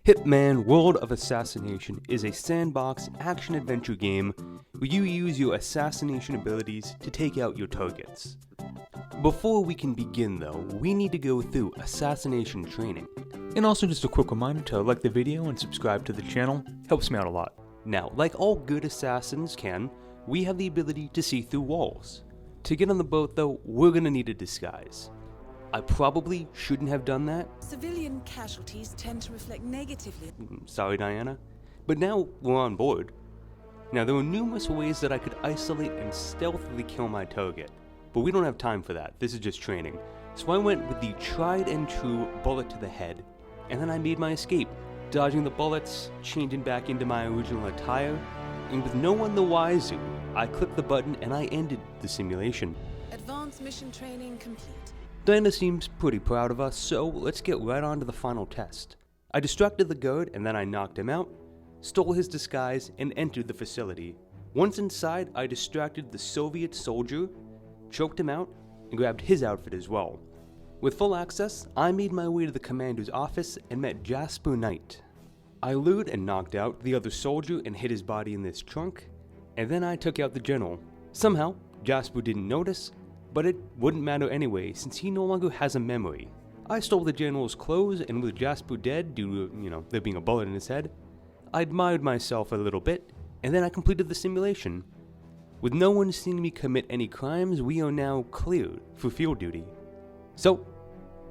Hitman World of Assassination is a sandbox action-adventure game where you use your assassination abilities to take out your targets. Before we can begin though, we need to go through assassination training. And also just a quick reminder to like the video and subscribe to the channel, helps me out a lot. Now, like all good assassins can, we have the ability to see through walls. To get on the boat though, we're gonna need a disguise. I probably shouldn't have done that. Civilian casualties tend to reflect negatively. Sorry, Diana. But now we're on board. Now, there are numerous ways that I could isolate and stealthily kill my target, but we don't have time for that. This is just training. So I went with the tried and true bullet to the head, and then I made my escape, dodging the bullets, changing back into my original attire, and with no one the wiser, I clicked the button and I ended the simulation. Advanced mission training complete. Diana seems pretty proud of us, so let's get right on to the final test. I distracted the guard and then I knocked him out, stole his disguise, and entered the facility. Once inside, I distracted the Soviet soldier, choked him out, and grabbed his outfit as well. With full access, I made my way to the commander's office and met Jasper Knight. I lured and knocked out the other soldier and hid his body in this trunk, and then I took out the general. Somehow, Jasper didn't notice, but it wouldn't matter anyway since he no longer has a memory. I stole the general's clothes, and with Jasper dead due to, there being a bullet in his head, I admired myself a little bit, and then I completed the simulation. With no one seeing me commit any crimes, we are now cleared for field duty. So,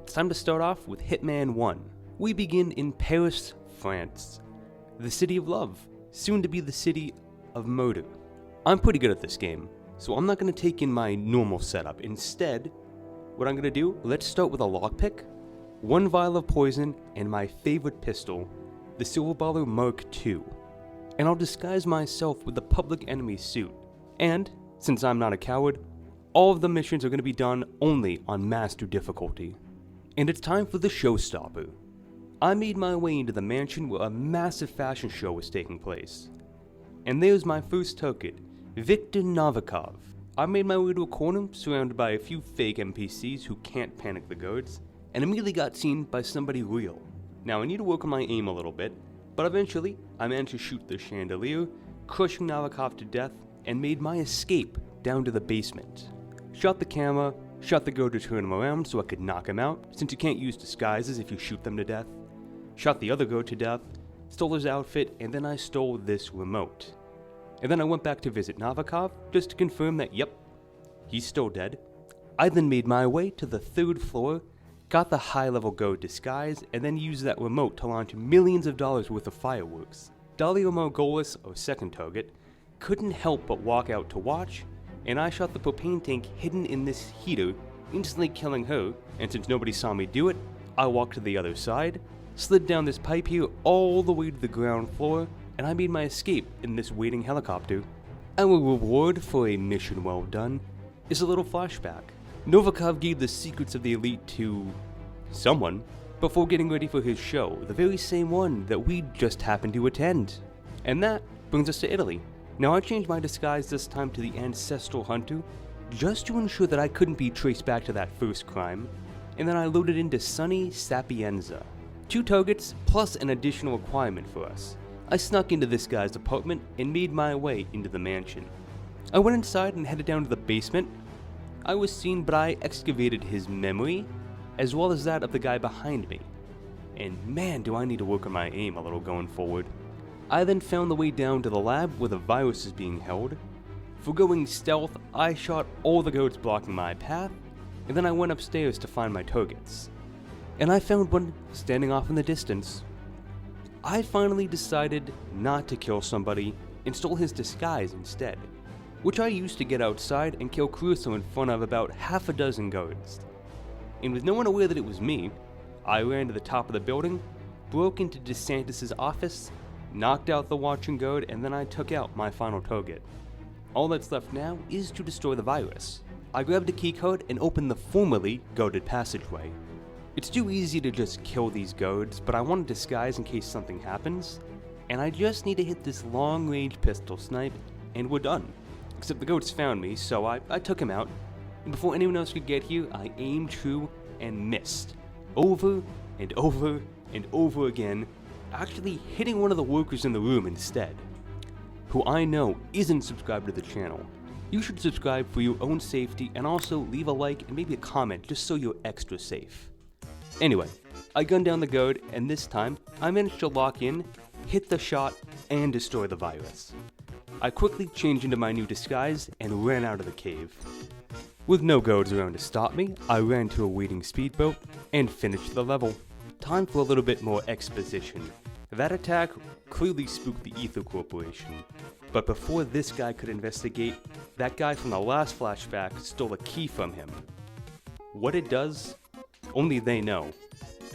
it's time to start off with Hitman 1. We begin in Paris, France, the city of love, soon to be the city of murder. I'm pretty good at this game, so I'm not going to take in my normal setup. Instead, what I'm going to do, let's start with a lockpick, 1 vial of poison, and my favorite pistol, the Silver Baller Mark II. And I'll disguise myself with the Public Enemy suit. And, since I'm not a coward, all of the missions are going to be done only on Master difficulty. And it's time for the showstopper. I made my way into the mansion where a massive fashion show was taking place. And there's my first target, Viktor Novikov. I made my way to a corner surrounded by a few fake NPCs who can't panic the guards, and immediately got seen by somebody real. Now I need to work on my aim a little bit, but eventually I managed to shoot the chandelier, crushing Novikov to death, and made my escape down to the basement. Shot the camera, shot the guard to turn him around so I could knock him out, since you can't use disguises if you shoot them to death. Shot the other guard to death, stole his outfit, and then I stole this remote. And then I went back to visit Novikov, just to confirm that, yep, he's still dead. I then made my way to the 3rd floor, got the high-level guard disguise, and then used that remote to launch millions of dollars worth of fireworks. Dalia Margolis, our second target, couldn't help but walk out to watch, and I shot the propane tank hidden in this heater, instantly killing her, and since nobody saw me do it, I walked to the other side, slid down this pipe here all the way to the ground floor, and I made my escape in this waiting helicopter. Our reward for a mission well done is a little flashback. Novikov gave the secrets of the elite to someone before getting ready for his show, the very same one that we just happened to attend. And that brings us to Italy. Now I changed my disguise this time to the Ancestral Hunter, just to ensure that I couldn't be traced back to that first crime, and then I loaded into sunny Sapienza. 2 targets plus an additional requirement for us. I snuck into this guy's apartment and made my way into the mansion. I went inside and headed down to the basement. I was seen, but I excavated his memory, as well as that of the guy behind me. And man, do I need to work on my aim a little going forward. I then found the way down to the lab where the virus is being held. For going stealth, I shot all the guards blocking my path, and then I went upstairs to find my targets. And I found one standing off in the distance. I finally decided not to kill somebody and stole his disguise instead, which I used to get outside and kill Crusoe in front of about half a dozen guards. And with no one aware that it was me, I ran to the top of the building, broke into DeSantis' office, knocked out the watching guard, and then I took out my final target. All that's left now is to destroy the virus. I grabbed a keycard and opened the formerly guarded passageway. It's too easy to just kill these guards, but I want to disguise in case something happens, and I just need to hit this long-range pistol snipe, and we're done. Except the guards found me, so I took him out, and before anyone else could get here, I aimed true and missed. Over and over and over again, actually hitting one of the workers in the room instead, who I know isn't subscribed to the channel. You should subscribe for your own safety and also leave a like and maybe a comment just so you're extra safe. Anyway, I gunned down the goat and this time I managed to lock in, hit the shot, and destroy the virus. I quickly changed into my new disguise and ran out of the cave. With no goats around to stop me, I ran to a waiting speedboat and finished the level. Time for a little bit more exposition. That attack clearly spooked the Ether Corporation. But before this guy could investigate, that guy from the last flashback stole a key from him. What it does, only they know.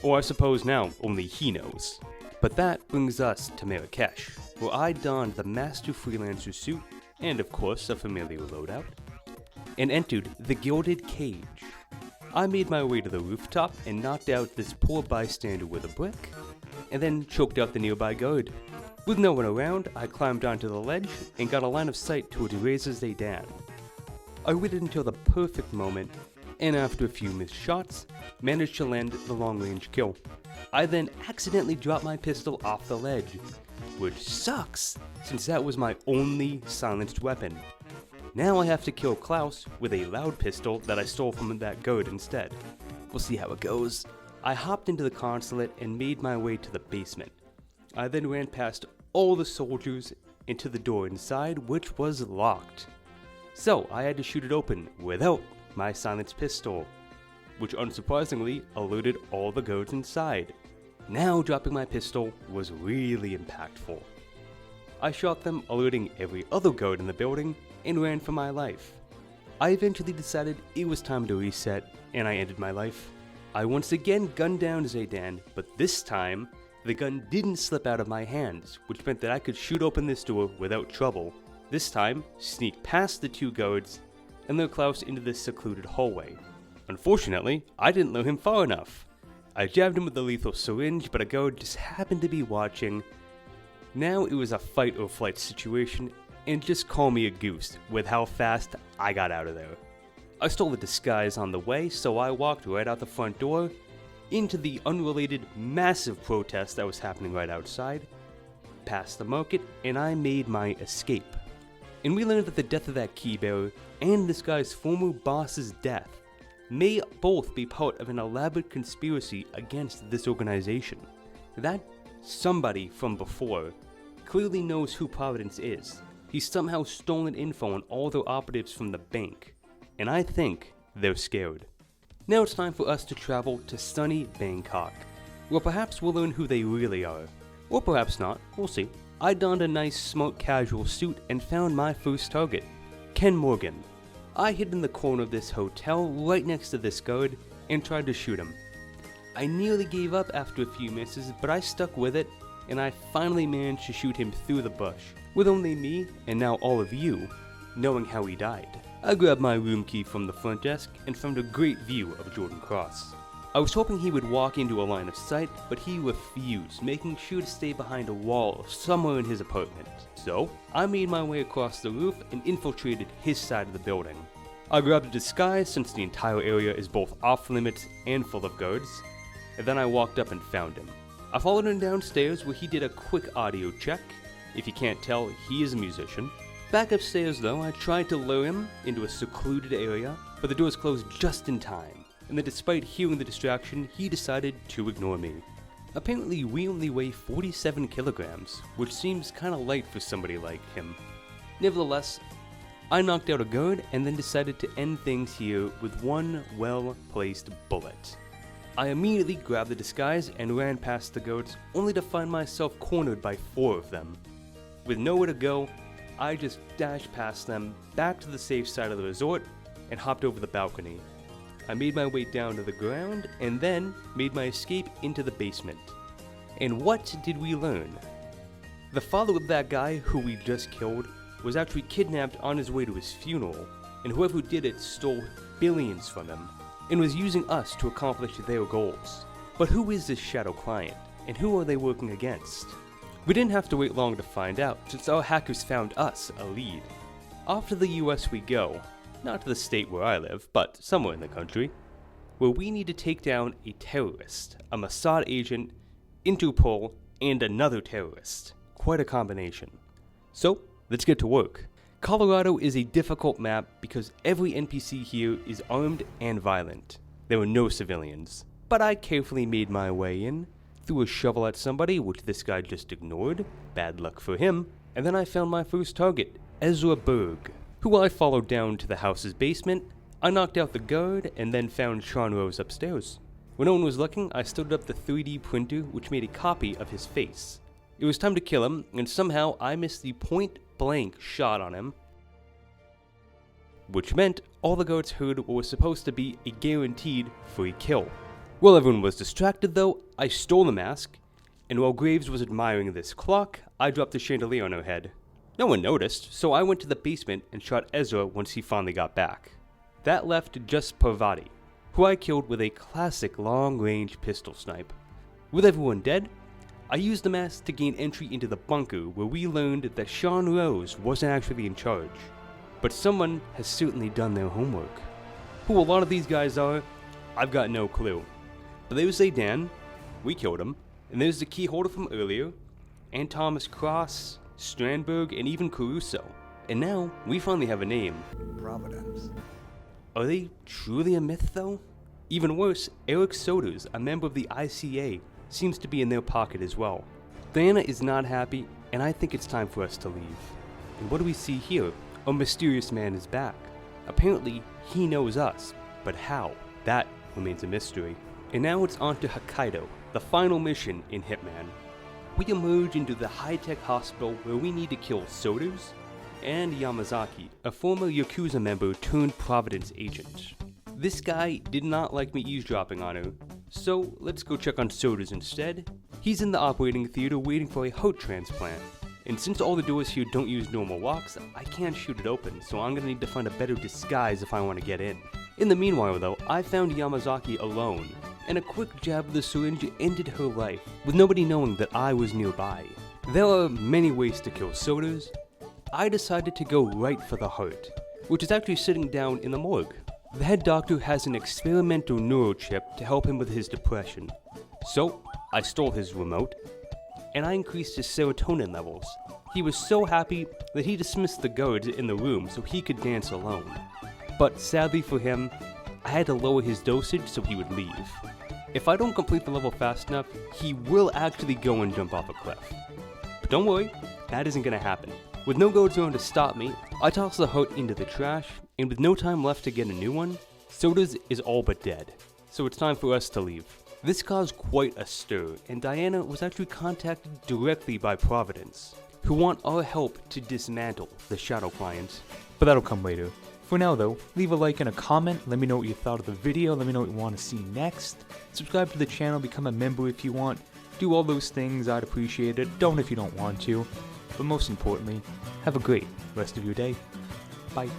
Or I suppose now, only he knows. But that brings us to Marrakesh, where I donned the Master Freelancer suit, and of course a familiar loadout, and entered the Gilded Cage. I made my way to the rooftop and knocked out this poor bystander with a brick, and then choked out the nearby guard. With no one around, I climbed onto the ledge and got a line of sight towards Razor's Dan. I waited until the perfect moment, and after a few missed shots, managed to land the long-range kill. I then accidentally dropped my pistol off the ledge, which sucks, since that was my only silenced weapon. Now I have to kill Klaus with a loud pistol that I stole from that guard instead. We'll see how it goes. I hopped into the consulate and made my way to the basement. I then ran past all the soldiers into the door inside, which was locked. So I had to shoot it open without my silenced pistol, which unsurprisingly alerted all the guards inside. Now dropping my pistol was really impactful. I shot them, alerting every other guard in the building, and ran for my life. I eventually decided it was time to reset, and I ended my life. I once again gunned down Zaydan, but this time, the gun didn't slip out of my hands, which meant that I could shoot open this door without trouble. This time, sneak past the two guards, and lure Klaus into this secluded hallway. Unfortunately, I didn't lure him far enough. I jabbed him with the lethal syringe, but a guard just happened to be watching. Now it was a fight or flight situation, and just call me a goose with how fast I got out of there. I stole a disguise on the way, so I walked right out the front door, into the unrelated massive protest that was happening right outside, past the market, and I made my escape. And we learned that the death of that keybearer and this guy's former boss's death may both be part of an elaborate conspiracy against this organization. That somebody from before clearly knows who Providence is. He's somehow stolen info on all their operatives from the bank, and I think they're scared. Now it's time for us to travel to sunny Bangkok, where perhaps we'll learn who they really are. Or perhaps not, we'll see. I donned a nice smart casual suit and found my first target, Ken Morgan. I hid in the corner of this hotel right next to this guard and tried to shoot him. I nearly gave up after a few misses, but I stuck with it, and I finally managed to shoot him through the bush, with only me, and now all of you, knowing how he died. I grabbed my room key from the front desk and found a great view of Jordan Cross. I was hoping he would walk into a line of sight, but he refused, making sure to stay behind a wall somewhere in his apartment. So, I made my way across the roof and infiltrated his side of the building. I grabbed a disguise since the entire area is both off limits and full of guards, and then I walked up and found him. I followed him downstairs where he did a quick audio check. If you can't tell, he is a musician. Back upstairs though, I tried to lure him into a secluded area, but the doors closed just in time, and then despite hearing the distraction, he decided to ignore me. Apparently we only weigh 47 kilograms, which seems kinda light for somebody like him. Nevertheless, I knocked out a guard and then decided to end things here with one well-placed bullet. I immediately grabbed the disguise and ran past the guards, only to find myself cornered by 4 of them. With nowhere to go, I just dashed past them, back to the safe side of the resort, and hopped over the balcony. I made my way down to the ground, and then made my escape into the basement. And what did we learn? The father of that guy who we just killed was actually kidnapped on his way to his funeral, and whoever did it stole billions from him, and was using us to accomplish their goals. But who is this shadow client, and who are they working against? We didn't have to wait long to find out, since our hackers found us a lead. Off to the US we go, not to the state where I live, but somewhere in the country, where we need to take down a terrorist, a Mossad agent, Interpol, and another terrorist. Quite a combination. So, let's get to work. Colorado is a difficult map because every NPC here is armed and violent. There were no civilians. But I carefully made my way in, threw a shovel at somebody, which this guy just ignored, bad luck for him, and then I found my first target, Ezra Berg, who I followed down to the house's basement. I knocked out the guard, and then found Sean Rose upstairs. When no one was looking, I stood up the 3D printer, which made a copy of his face. It was time to kill him, and somehow I missed the point-blank shot on him, which meant all the guards heard what was supposed to be a guaranteed free kill. While everyone was distracted though, I stole the mask, and while Graves was admiring this clock, I dropped the chandelier on her head. No one noticed, so I went to the basement and shot Ezra once he finally got back. That left just Parvati, who I killed with a classic long-range pistol snipe. With everyone dead, I used the mask to gain entry into the bunker where we learned that Sean Rose wasn't actually in charge. But someone has certainly done their homework. Who a lot of these guys are, I've got no clue. But there's Zaydan, we killed him, and there's the key holder from earlier, and Thomas Cross, Strandberg, and even Caruso. And now, we finally have a name. Providence. Are they truly a myth though? Even worse, Eric Soders, a member of the ICA, seems to be in their pocket as well. Diana is not happy, and I think it's time for us to leave. And what do we see here? A mysterious man is back. Apparently, he knows us, but how? That remains a mystery. And now it's on to Hokkaido, the final mission in Hitman. We emerge into the high-tech hospital where we need to kill Soders and Yamazaki, a former Yakuza member turned Providence agent. This guy did not like me eavesdropping on her, so let's go check on Soders instead. He's in the operating theater waiting for a heart transplant. And since all the doors here don't use normal locks, I can't shoot it open, so I'm gonna need to find a better disguise if I want to get in. In the meanwhile though, I found Yamazaki alone, and a quick jab of the syringe ended her life, with nobody knowing that I was nearby. There are many ways to kill Soders. I decided to go right for the heart, which is actually sitting down in the morgue. The head doctor has an experimental neurochip to help him with his depression. So, I stole his remote, and I increased his serotonin levels. He was so happy that he dismissed the guards in the room so he could dance alone. But sadly for him, I had to lower his dosage so he would leave. If I don't complete the level fast enough, he will actually go and jump off a cliff. But don't worry, that isn't gonna happen. With no guards around to stop me, I toss the heart into the trash, and with no time left to get a new one, Soders is all but dead. So it's time for us to leave. This caused quite a stir, and Diana was actually contacted directly by Providence, who want our help to dismantle the Shadow Client. But that'll come later. For now though, leave a like and a comment, let me know what you thought of the video, let me know what you want to see next. Subscribe to the channel, become a member if you want. Do all those things, I'd appreciate it. Don't if you don't want to. But most importantly, have a great rest of your day. Bye.